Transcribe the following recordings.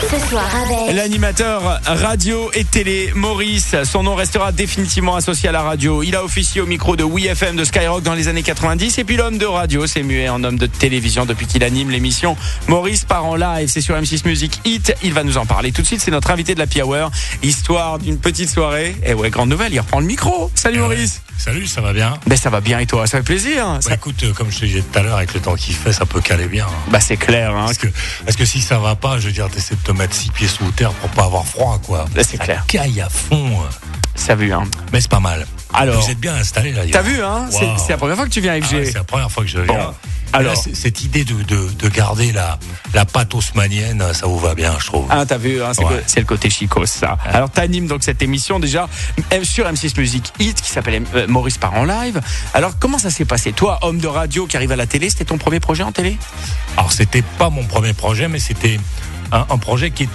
Ce soir avec l'animateur radio et télé Maurice, son nom restera définitivement associé à la radio. Il a officié au micro de WeFM de Skyrock dans les années 90 et puis l'homme de radio s'est mué en homme de télévision depuis qu'il anime l'émission Maurice part en live. C'est sur M6 Music Hit, il va nous en parler tout de suite. C'est notre invité de la Happy Hour, histoire d'une petite soirée. Et ouais, grande nouvelle, il reprend le micro. Salut Maurice. Salut, ça va bien? Ben ça va bien et toi? Ça fait plaisir. Écoute, comme je te disais tout à l'heure, avec le temps qu'il fait, ça peut caler bien. Bah c'est clair. Parce que si ça va pas, je veux dire, t'essaies de te mettre 6 pieds sous terre pour pas avoir froid, quoi. Bah, c'est clair. Caille à fond. Ça a vu, Mais c'est pas mal. Alors, vous êtes bien installé là. T'as vu, Wow. C'est la première fois que tu viens à FG. C'est la première fois que je viens. Bon. Alors, là, cette idée de garder la patte haussmannienne, ça vous va bien, je trouve. Ah, t'as vu, c'est le côté chicos, ça. Ouais. Alors, t'animes donc cette émission déjà sur M6 Music Hit qui s'appelle Maurice part en live. Alors, comment ça s'est passé? Toi, homme de radio qui arrive à la télé, c'était ton premier projet en télé? Alors, c'était pas mon premier projet, mais c'était un projet qui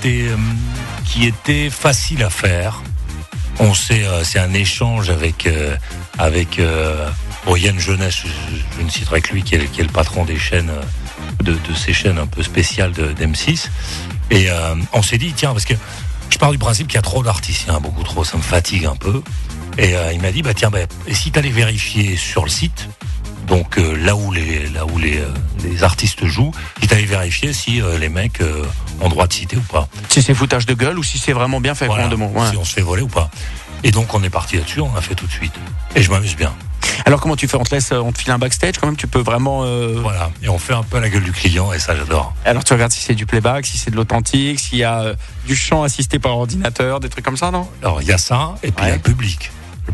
était facile à faire. C'est un échange avec Yann Jeunesse, je ne citerai que lui, qui est le patron des chaînes, de ces chaînes un peu spéciales d'M6. Et on s'est dit, tiens, parce que je pars du principe qu'il y a trop d'artistes, beaucoup trop, ça me fatigue un peu. Et il m'a dit, et si tu allais vérifier sur le site, donc là où les artistes jouent, si tu allais vérifier si les mecs ont droit de citer ou pas. Si c'est foutage de gueule ou si c'est vraiment bien fait, voilà, si on se fait voler ou pas. Et donc on est parti là-dessus, on a fait tout de suite. Et je m'amuse bien. Alors comment tu fais? On te file un backstage quand même, tu peux vraiment... Voilà, et on fait un peu la gueule du client et ça j'adore. Alors tu regardes si c'est du playback, si c'est de l'authentique, s'il y a du chant assisté par ordinateur, des trucs comme ça, non? Alors il y a ça, et puis il y a le public.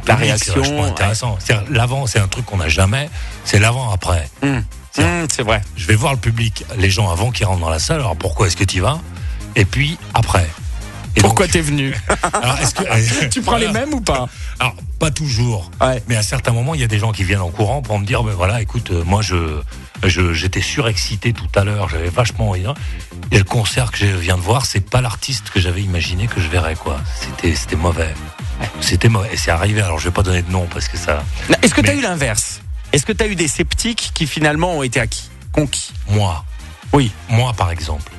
La réaction, c'est vachement intéressant. C'est-à-dire, l'avant, c'est un truc qu'on n'a jamais, c'est l'avant-après. C'est vrai. Je vais voir le public, les gens avant qu'ils rentrent dans la salle, alors pourquoi est-ce que tu y vas? Et puis après. Et pourquoi donc, t'es venu? Alors, tu prends les mêmes ou pas? Alors, pas toujours. Ouais. Mais à certains moments, il y a des gens qui viennent en courant pour me dire, écoute, moi, j'étais surexcité tout à l'heure, j'avais vachement envie. Et le concert que je viens de voir, c'est pas l'artiste que j'avais imaginé que je verrais, quoi. C'était mauvais. C'était mauvais. Et c'est arrivé, alors je vais pas donner de nom parce que ça... Est-ce que t'as eu l'inverse? Est-ce que t'as eu des sceptiques qui finalement ont été conquis? Moi. Oui. Moi, par exemple.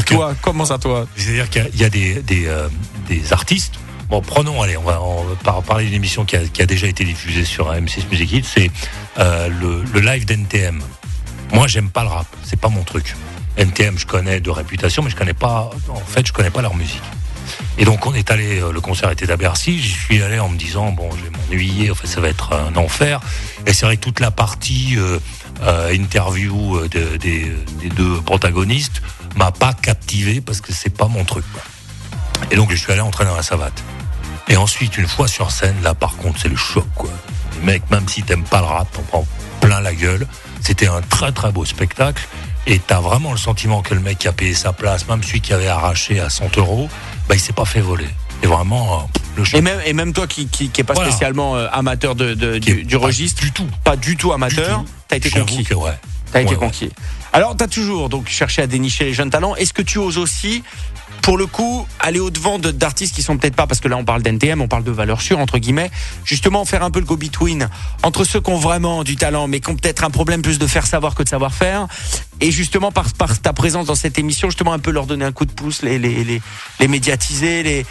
Toi, comment ça, toi? C'est-à-dire qu'il y a des artistes. Bon, prenons, allez, on va parler d'une émission qui a déjà été diffusée sur M6 Music Hit, c'est le live d'NTM. Moi, j'aime pas le rap, c'est pas mon truc. NTM, je connais de réputation, mais je connais pas leur musique. Et donc, on est allé, le concert était à Bercy, j'y suis allé en me disant, je vais m'ennuyer, ça va être un enfer. Et c'est vrai que toute la partie interview des deux protagonistes m'a pas captivé parce que c'est pas mon truc, quoi. Et donc je suis allé entrer dans la savate. Et ensuite, une fois sur scène, là par contre c'est le choc, quoi. Les mecs, même si t'aimes pas le rap, t'en prends plein la gueule. C'était un très très beau spectacle. Et t'as vraiment le sentiment que le mec qui a payé sa place, même celui qui avait arraché à 100 €, il s'est pas fait voler. Et vraiment le choc. Et même toi qui est pas spécialement amateur du registre, pas du tout amateur, t'as été conquis. T'as été conquis. Alors, t'as toujours donc cherché à dénicher les jeunes talents. Est-ce que tu oses aussi, pour le coup, aller au-devant d'artistes qui sont peut-être pas, parce que là on parle d'NTM, on parle de valeurs sûres, entre guillemets, justement faire un peu le go-between entre ceux qui ont vraiment du talent, mais qui ont peut-être un problème plus de faire savoir que de savoir faire, et justement par ta présence dans cette émission, justement un peu leur donner un coup de pouce, les médiatiser,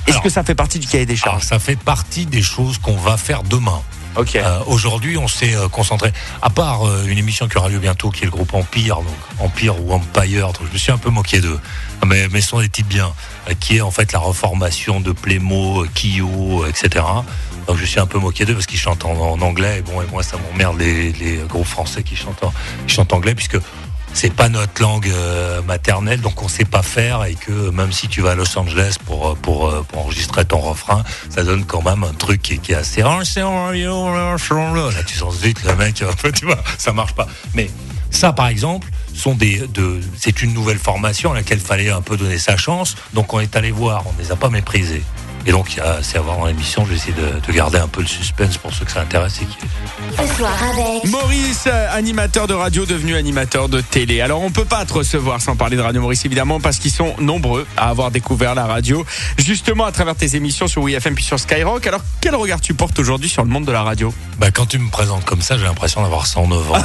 Est-ce que ça fait partie du cahier des charges? Alors, ça fait partie des choses qu'on va faire demain. Okay. Aujourd'hui, on s'est concentré, à part une émission qui aura lieu bientôt, qui est le groupe Empire, donc Empire ou Empire, donc je me suis un peu moqué d'eux, mais ce sont des types bien, qui est en fait la reformation de Plémo, Kyo, etc. Donc je suis un peu moqué d'eux parce qu'ils chantent en anglais, et moi ça m'emmerde les groupes français qui chantent anglais, puisque c'est pas notre langue maternelle, donc on sait pas faire, et que même si tu vas à Los Angeles pour enregistrer ton refrain, ça donne quand même un truc qui est assez... Là, tu sens vite le mec, tu vois, ça marche pas. Mais ça, par exemple, c'est une nouvelle formation à laquelle il fallait un peu donner sa chance, donc on est allé voir, on les a pas méprisés. Et donc, c'est à voir dans l'émission. Je vais essayer de garder un peu le suspense pour ceux que ça intéresse. Ce soir avec Maurice, animateur de radio devenu animateur de télé. Alors on peut pas te recevoir sans parler de Radio Maurice évidemment parce qu'ils sont nombreux à avoir découvert la radio justement à travers tes émissions sur WeFM puis sur Skyrock. Alors quel regard tu portes aujourd'hui sur le monde de la radio? Quand tu me présentes comme ça, j'ai l'impression d'avoir 109 ans.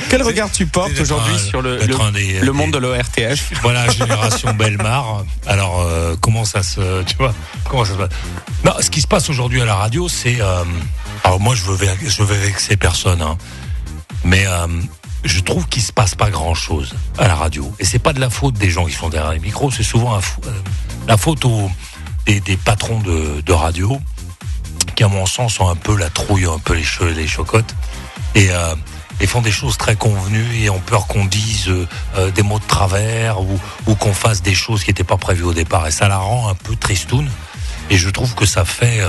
Quel regard tu portes aujourd'hui sur le monde de l'ORTF? Voilà, génération Bellemare. Alors comment ça se passe? Non, ce qui se passe aujourd'hui à la radio, c'est alors moi je veux vexer personne, hein, mais je trouve qu'il se passe pas grand chose à la radio. Et c'est pas de la faute des gens qui sont derrière les micros, c'est souvent la faute des patrons de radio qui à mon sens ont un peu la trouille, un peu les chocottes et font des choses très convenues et ont peur qu'on dise des mots de travers ou qu'on fasse des choses qui n'étaient pas prévues au départ. Et ça la rend un peu tristoune. Et je trouve que ça fait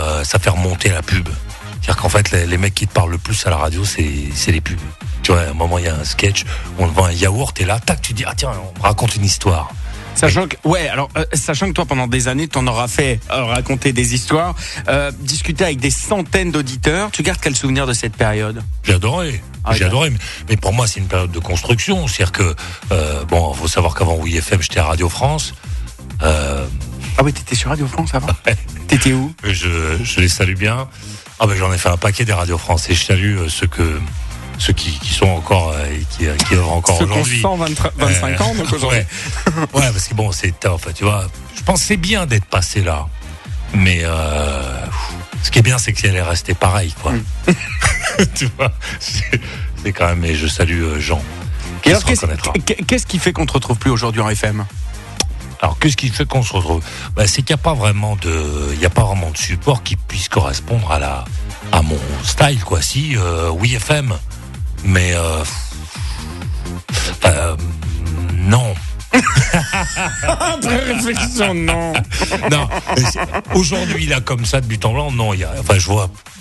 remonter la pub. C'est-à-dire qu'en fait, les mecs qui te parlent le plus à la radio, c'est les pubs. Tu vois, à un moment, il y a un sketch, on te vend un yaourt, et là, tac, tu dis, ah tiens, on me raconte une histoire. Sachant que toi pendant des années t'en auras fait raconter des histoires, discuter avec des centaines d'auditeurs, tu gardes quel souvenir de cette période? J'ai adoré, mais pour moi c'est une période de construction, c'est-à-dire que faut savoir qu'avant WeFM j'étais à Radio France. Ah oui, t'étais sur Radio France avant? T'étais où? Je les salue bien. J'en ai fait un paquet des Radio France et je salue ceux qui sont encore et qui œuvrent encore aujourd'hui. Ceux qui ont 125 ans donc aujourd'hui. Ouais, parce que c'est tu vois, je pense que c'est bien d'être passé là. Mais ce qui est bien, c'est qu'elle est restée pareil, quoi. Tu vois, c'est quand même. Et je salue Jean. Et alors, qu'est-ce qui fait qu'on te retrouve plus aujourd'hui en FM? Alors, qu'est-ce qui fait qu'on se retrouve? C'est qu'il n'y a pas vraiment de support qui puisse correspondre à mon style, quoi. Si, oui, FM. Mais, non. Après réflexion, non. Non. Aujourd'hui, là, comme ça, de but en blanc, non.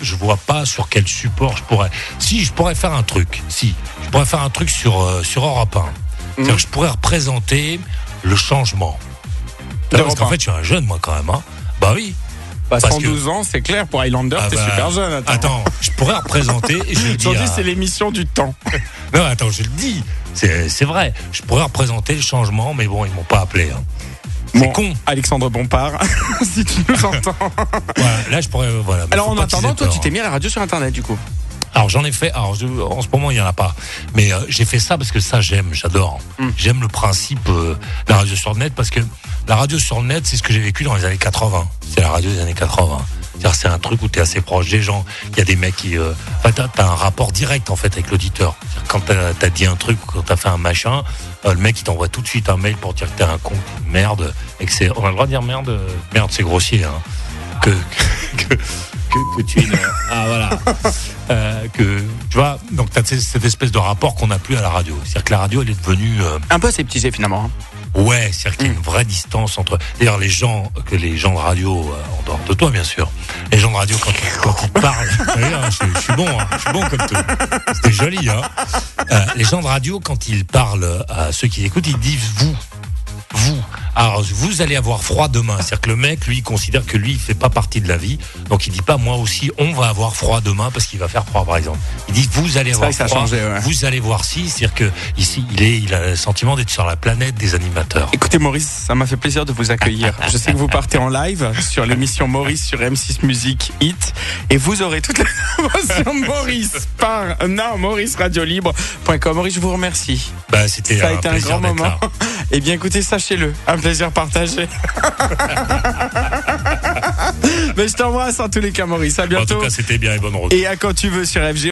Je vois pas sur quel support je pourrais. Si, je pourrais faire un truc. Je pourrais faire un truc sur Europe 1. C'est-à-dire que je pourrais représenter le changement. Parce qu'en fait, je suis un jeune, moi, quand même. Hein. Bah oui. 112 ans, c'est clair, pour Highlander, t'es super jeune. Attends, je pourrais représenter. Aujourd'hui, c'est l'émission du temps. Non, attends, je le dis. C'est vrai. Je pourrais représenter le changement, mais bon, ils m'ont pas appelé. Hein. C'est con. Alexandre Bompard, si tu nous entends. Voilà, là, je pourrais. Voilà, alors, en attendant, toi, tu t'es mis à la radio sur Internet, du coup. Alors j'en ai fait, en ce moment il n'y en a pas, mais j'ai fait ça parce que ça j'adore. J'aime le principe de la radio sur le net parce que la radio sur le net c'est ce que j'ai vécu dans les années 80. C'est la radio des années 80. C'est-à-dire c'est un truc où tu es assez proche des gens. Il y a des mecs qui... t'as un rapport direct en fait avec l'auditeur. Quand t'as dit un truc, quand t'as fait un machin, le mec il t'envoie tout de suite un mail pour dire que t'es un con, merde, et que on a le droit de dire merde. Merde c'est grossier, hein. Que tu es voilà que tu vois, donc t'as cette espèce de rapport qu'on n'a plus à la radio, c'est-à-dire que la radio elle est devenue un peu aseptisée finalement. Ouais, c'est-à-dire qu'il y a une vraie distance entre d'ailleurs les gens de radio en dehors de toi bien sûr, les gens de radio quand ils parlent je suis bon comme tout, c'était joli hein. Les gens de radio quand ils parlent à ceux qui écoutent ils disent vous. Alors, vous allez avoir froid demain. C'est-à-dire que le mec, lui, il considère que lui, il fait pas partie de la vie. Donc, il dit pas, moi aussi, on va avoir froid demain parce qu'il va faire froid, par exemple. Il dit, vous allez avoir froid. Changé, ouais. Vous allez voir si. C'est-à-dire que ici, il a le sentiment d'être sur la planète des animateurs. Écoutez, Maurice, ça m'a fait plaisir de vous accueillir. Je sais que vous partez en live sur l'émission Maurice sur M6 Musique Hit. Et vous aurez toutes les informations Maurice par mauriceradiolibre.com. Maurice, je vous remercie. Ça a été un grand moment. Eh bien, écoutez, sachez-le, un plaisir partagé. Mais je t'embrasse en tous les cas, Maurice. À bientôt. En tout cas, c'était bien et bonne route. Et à quand tu veux sur FG.